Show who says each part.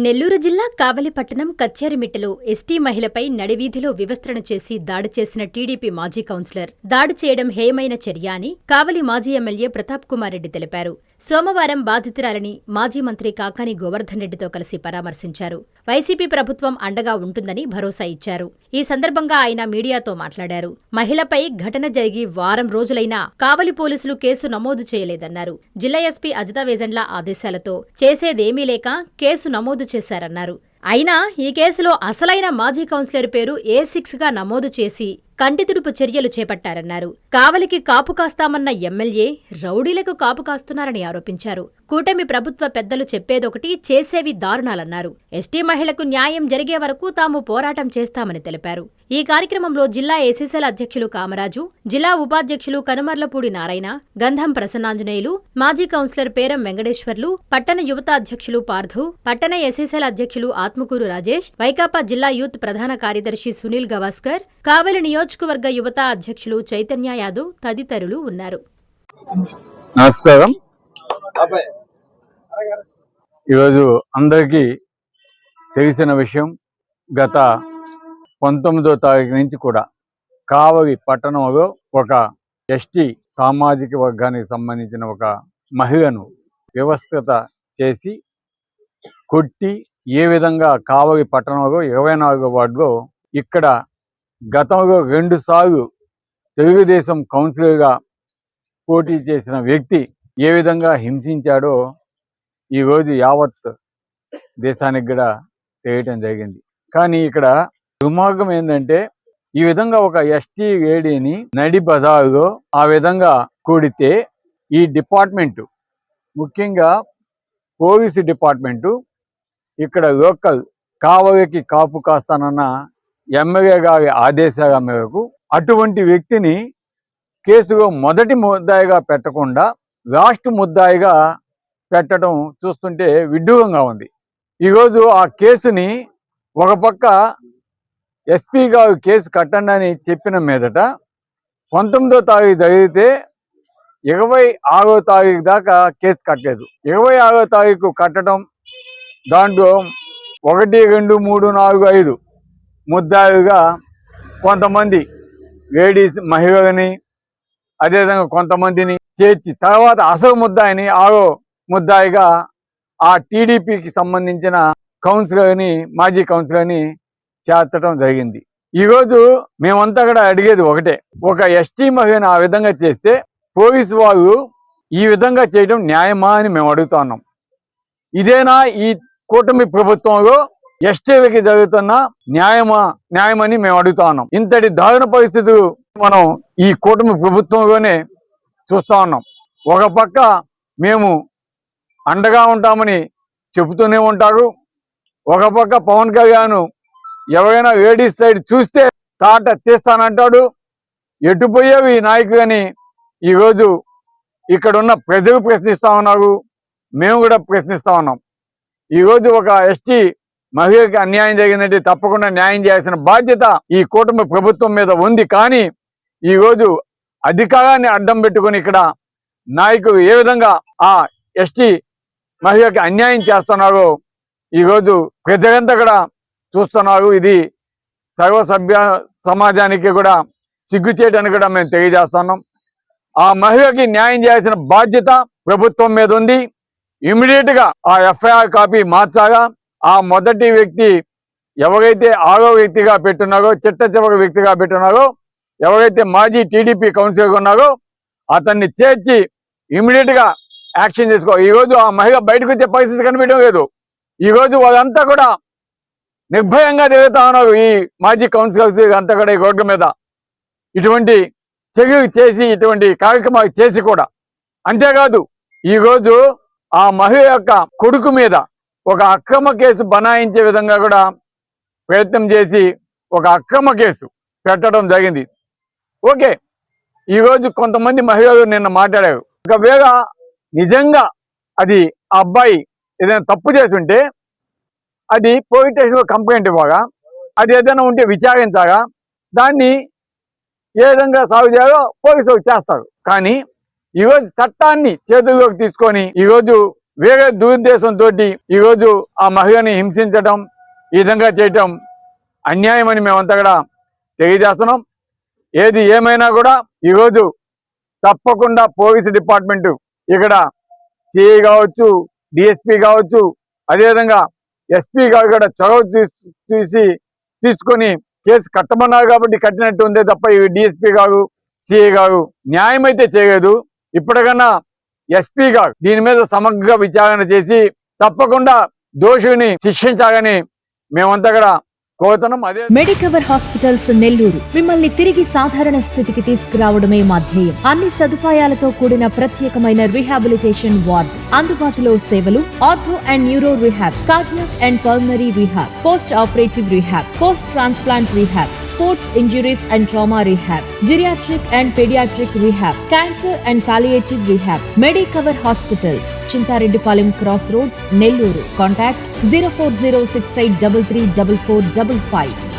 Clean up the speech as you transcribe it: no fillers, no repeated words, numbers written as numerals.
Speaker 1: నెల్లూరు జిల్లా కావలిపట్టణం కచ్చేరిమిట్టలో ఎస్టీ మహిళపై నడివీధిలో వివస్త్రణ చేసి దాడి చేసిన టీడీపీ మాజీ కౌన్సిలర్ దాడి చేయడం హేయమైన చర్య అని కావలి మాజీ ఎమ్మెల్యే ప్రతాప్ కుమార్ రెడ్డి తెలిపారు. సోమవారం బాధితురాలిని మాజీ మంత్రి కాకాని గోవర్ధన్ రెడ్డితో కలిసి పరామర్శించారు. వైసీపీ ప్రభుత్వం అండగా ఉంటుందని భరోసా ఇచ్చారు. ఈ సందర్భంగా ఆయన మీడియాతో మాట్లాడారు. మహిళపై ఘటన జరిగి వారం రోజులైనా కావలి పోలీసులు కేసు నమోదు చేయలేదన్నారు. జిల్లా ఎస్పీ అజితా వేజండ్ల ఆదేశాలతో చేసేదేమీ లేక కేసు నమోదు చేశారన్నారు. అయినా ఈ కేసులో అసలైన మాజీ కౌన్సిలర్ పేరు A6గా నమోదు చేసి కంటితుడుపు చర్యలు చేపట్టారన్నారు. కావలికి కాపు కాస్తామన్న ఎమ్మెల్యే రౌడీలకు కాపు కాస్తున్నారని ఆరోపించారు. కూటమి ప్రభుత్వ పెద్దలు చెప్పేదొకటి చేసేవి దారుణాలన్నారు. ఎస్టీ మహిళకు న్యాయం జరిగే వరకు తాము పోరాటం చేస్తామని తెలిపారు. ఈ కార్యక్రమంలో జిల్లా ఎస్ఎస్ఎల్ అధ్యక్షులు కామరాజు, జిల్లా ఉపాధ్యక్షులు కనుమర్లపూడి నారాయణ, గంధం ప్రసన్నాంజనేయులు, మాజీ కౌన్సిలర్ పేరం వెంకటేశ్వర్లు, పట్టణ యువత అధ్యక్షులు పార్థు, పట్టణ ఎస్ఎస్ఎల్ అధ్యక్షులు ఆత్మకూరు రాజేష్, వైకాపా జిల్లా యూత్ ప్రధాన కార్యదర్శి సునీల్ గవాస్కర్, కావలి నియోజకవర్గ యువత అధ్యక్షులు చైతన్య యాదవ్ తదితరులు ఉన్నారు.
Speaker 2: నమస్కారం. ఈరోజు అందరికీ తెలిసిన విషయం, గత 19వ తారీఖు నుంచి కూడా కావలి పట్టణంలో ఒక ఎస్టీ సామాజిక వర్గానికి సంబంధించిన ఒక మహిళను వ్యవస్థత చేసి కొట్టి ఏ విధంగా కావలి పట్టణంలో 24వ వార్డులో ఇక్కడ గతంలో 2 సార్లు తెలుగుదేశం కౌన్సిలర్గా పోటీ చేసిన వ్యక్తి ఏ విధంగా హింసించాడో ఈరోజు యావత్ దేశానికి కూడా తెలియటం జరిగింది. కానీ ఇక్కడ దుర్మార్గం ఏంటంటే, ఈ విధంగా ఒక ఎస్టీ లేడీని నడి బజారులో ఆ విధంగా కూడితే ఈ డిపార్ట్మెంటు, ముఖ్యంగా పోలీసు డిపార్ట్మెంటు, ఇక్కడ లోకల్ కావలికి కాపు కాస్తానన్న ఎమ్మెల్యే గారి ఆదేశాల మేరకు అటువంటి వ్యక్తిని కేసులో మొదటి ముద్దాయిగా పెట్టకుండా లాస్ట్ ముద్దాయిగా పెట్టడం చూస్తుంటే విడ్డూరంగా ఉంది. ఈరోజు ఆ కేసుని ఒక పక్క ఎస్పీ గారు కేసు కట్టండి అని చెప్పిన మీదట 19వ తారీఖు జరిగితే 26వ తారీఖు దాకా కేసు కట్టలేదు. 26వ తారీఖు కట్టడం, దాంట్లో 1, 2, 3, 4, 5 ముద్దాయిలుగా కొంతమంది లేడీస్ మహిళలని, అదేవిధంగా కొంతమందిని చేర్చి తర్వాత అసలు ముద్దాయిని 6వ ముద్దాయిగా ఆ టీడీపీకి సంబంధించిన కౌన్సిలర్ని, మాజీ కౌన్సిలర్ని చేర్చడం జరిగింది. ఈరోజు మేమంతా కూడా అడిగేది ఒకటే, ఒక ఎస్టీ మహిళను ఆ విధంగా చేస్తే పోలీసు వాళ్ళు ఈ విధంగా చేయడం న్యాయమా అని మేము అడుగుతున్నాం. ఇదేనా ఈ కూటమి ప్రభుత్వంలో ఎస్టీలకి జరుగుతున్న న్యాయమని మేము అడుగుతా ఉన్నాం. ఇంతటి దారుణ పరిస్థితులు మనం ఈ కూటమి ప్రభుత్వంలోనే చూస్తా ఉన్నాం. ఒక పక్క మేము అండగా ఉంటామని చెబుతూనే ఉంటారు, ఒక పక్క పవన్ కళ్యాణ్ ఎవరైనా లేడీస్ సైడ్ చూస్తే తాట తీస్తానంటాడు. ఎటుపోయేవి ఈ నాయకులని ఈరోజు ఇక్కడున్న ప్రజలు ప్రశ్నిస్తా ఉన్నారు, మేము కూడా ప్రశ్నిస్తా ఉన్నాం. ఈరోజు ఒక ఎస్టీ మహిళకి అన్యాయం జరిగిందంటే తప్పకుండా న్యాయం చేయాల్సిన బాధ్యత ఈ కూటమి ప్రభుత్వం మీద ఉంది. కానీ ఈరోజు అధికారాన్ని అడ్డం పెట్టుకుని ఇక్కడ నాయకులు ఏ విధంగా ఆ ఎస్టీ మహిళకి అన్యాయం చేస్తున్నారో ఈరోజు ప్రజలంతా కూడా చూస్తున్నారు. ఇది సర్వసభ్య సమాజానికి కూడా సిగ్గుచేయడానికి కూడా మేము తెలియజేస్తున్నాం. ఆ మహిళకి న్యాయం చేయాల్సిన బాధ్యత ప్రభుత్వం మీద ఉంది. ఇమ్మీడియట్ గా ఆ ఎఫ్ఐఆర్ కాపీ మార్చాగా ఆ మొదటి వ్యక్తి ఎవరైతే 6వ వ్యక్తిగా పెట్టున్నారో, చిట్ట చివరి వ్యక్తిగా పెట్టున్నారో, ఎవరైతే మాజీ టీడీపీ కౌన్సిలర్ ఉన్నారో అతన్ని చేర్చి ఇమ్మీడియట్ గా యాక్షన్ చేసుకో. ఈరోజు ఆ మహిళ బయటకు వచ్చే పరిస్థితి కనిపించడం లేదు. ఈరోజు వాళ్ళంతా కూడా నిర్భయంగా తిరుగుతా ఉన్నారు. ఈ మాజీ కౌన్సిలర్స్ అంతా కూడా ఈ రోడ్ల మీద ఇటువంటి చర్యలు చేసి, ఇటువంటి కార్యక్రమాలు చేసి కూడా, అంతేకాదు ఈరోజు ఆ మహిళ యొక్క కొడుకు మీద ఒక అక్రమ కేసు బనాయించే విధంగా కూడా ప్రయత్నం చేసి ఒక అక్రమ కేసు పెట్టడం జరిగింది. ఓకే, ఈరోజు కొంతమంది మహిళలు నిన్న మాట్లాడారు. ఒకవేళ నిజంగా అది ఆ అబ్బాయి ఏదైనా తప్పు చేస్తుంటే అది పోలీస్ స్టేషన్లో కంప్లైంట్ ఇవ్వగా, అది ఏదైనా ఉంటే విచారించగా దాన్ని ఏ విధంగా సాగు చేయాలో పోలీసులు చేస్తారు. కానీ ఈరోజు చట్టాన్ని చేతుల్లోకి తీసుకొని ఈరోజు వేరే దురుద్దేశంతో ఈరోజు ఆ మహిళని హింసించడం, ఈ విధంగా చేయటం అన్యాయమని మేమంతా కూడా తెలియజేస్తున్నాం. ఏది ఏమైనా కూడా ఈరోజు తప్పకుండా పోలీసు డిపార్ట్మెంటు ఇక్కడ సిఐ కావచ్చు, డిఎస్పీ కావచ్చు, అదేవిధంగా ఎస్పీ గారు కూడా చొరవ తీసుకొని కేసు కట్టమన్నారు కాబట్టి కట్టినట్టు ఉందే తప్ప ఈ డిఎస్పీ గారు, సిఐ గారు న్యాయం అయితే చేయలేదు. ఇప్పటికన్నా ఎస్పీ గారు దీని మీద సమగ్ర విచారణ చేసి తప్పకుండా దోషుని శిక్షించాలని మేమంతా కూడా కోరుతున్నాం. అదే
Speaker 3: మెడికవర్ హాస్పిటల్స్ నెల్లూరు మిమ్మల్ని తిరిగి సాధారణ స్థితికి తీసుకురావడమే మా ధ్యేయం. అన్ని సదుపాయాలతో కూడిన ప్రత్యేకమైన రీహాబిలిటేషన్ వార్డ్, అందుబాటులో సేవలు ortho and neuro rehab, cardiac and pulmonary rehab, post operative rehab, post transplant rehab, sports injuries and trauma rehab, geriatric and paediatric rehab, cancer and palliative rehab. Medicover hospitals, Chintareddypalem cross roads, Nellore. Contact 0406833445.